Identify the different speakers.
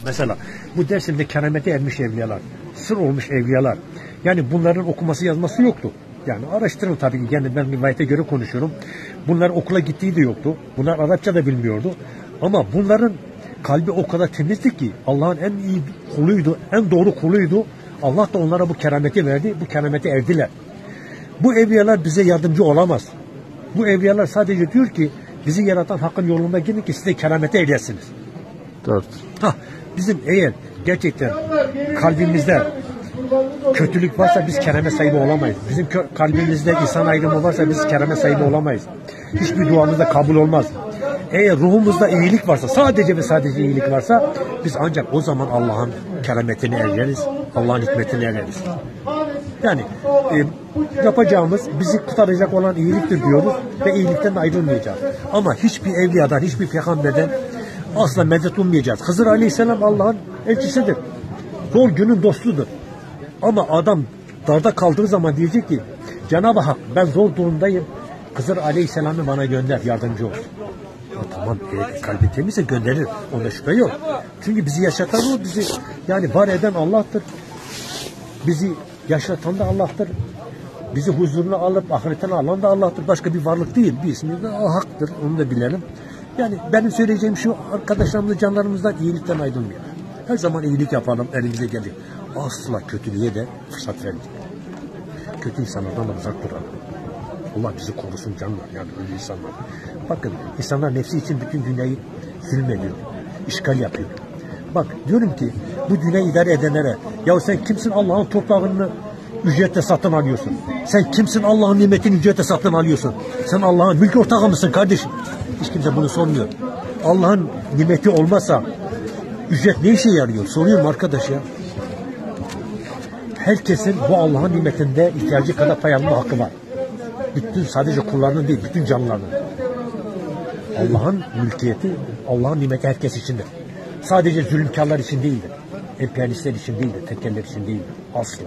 Speaker 1: Mesela bu dersimde keramete ermiş evliyalar, sır olmuş evliyalar. Yani bunların okuması yazması yoktu. Yani araştırın tabii ki. Yani ben rivayete göre konuşuyorum. Bunlar okula gittiği de yoktu. Bunlar Arapça da bilmiyordu. Ama bunların kalbi o kadar temizdi ki Allah'ın en iyi kuluydu, en doğru kuluydu. Allah da onlara bu kerameti verdi. Bu keramete erdiler. Bu evliyalar bize yardımcı olamaz. Bu evliyalar sadece diyor ki bizi yaratan Hakk'ın yolunda gidin ki size keramete eryesiniz.
Speaker 2: Evet.
Speaker 1: Bizim eğer gerçekten kalbimizde kötülük varsa biz kereme sahibi olamayız. Bizim kalbimizde insan ayrımı varsa biz kereme sahibi olamayız. Hiçbir duamız da kabul olmaz. Eğer ruhumuzda iyilik varsa, sadece ve sadece iyilik varsa biz ancak o zaman Allah'ın kerametini ereriz, Allah'ın hikmetini ereriz. Yani yapacağımız bizi kurtaracak olan iyiliktir diyoruz ve iyilikten ayrılmayacağız. Ama hiçbir evliyadan, hiçbir peygamberden asla medet ummayacağız. Hızır Aleyhisselam Allah'ın elçisidir. Zor günün dostudur. Ama adam darda kaldığı zaman diyecek ki Cenab-ı Hak ben zor durumdayım. Hızır Aleyhisselam'ı bana gönder, yardımcı ol. Tamam, kalbi temizse gönderir. Onda şüphe yok. Çünkü bizi yaşatan o, bizi yani var eden Allah'tır. Bizi yaşatan da Allah'tır. Bizi huzuruna alıp ahiretine alan da Allah'tır. Başka bir varlık değil. Bir ismi de o haktır. Onu da bilelim. Yani benim söyleyeceğim şu, arkadaşlarımızla, canlarımızdan iyilikten ayrılmayalım. Her zaman iyilik yapalım, elimize gelir. Asla kötülüğe de fırsat vermeyin. Kötü insanlardan da uzak duralım. Allah bizi korusun canlar, yani öyle insanlar. Bakın, insanlar nefsi için bütün dünyayı zulmediyor, işgal yapıyor. Bak, diyorum ki bu dünyayı idare edenlere, ya sen kimsin Allah'ın toprağını ücretle satın alıyorsun? Sen kimsin Allah'ın nimetini ücretle satın alıyorsun? Sen Allah'ın mülk ortağı mısın kardeşim? Hiç kimse bunu sormuyor. Allah'ın nimeti olmasa ücret ne işe yarıyor? Soruyorum arkadaş ya. Herkesin bu Allah'ın nimetinde ihtiyacı kadar pay alma hakkı var. Bütün sadece kullarının değil, bütün canlıların. Allah'ın mülkiyeti, Allah'ın nimeti herkes içindir. Sadece zulümkarlar için değildir. Emperyalistler için değildir, tekkeller için değildir. Asla.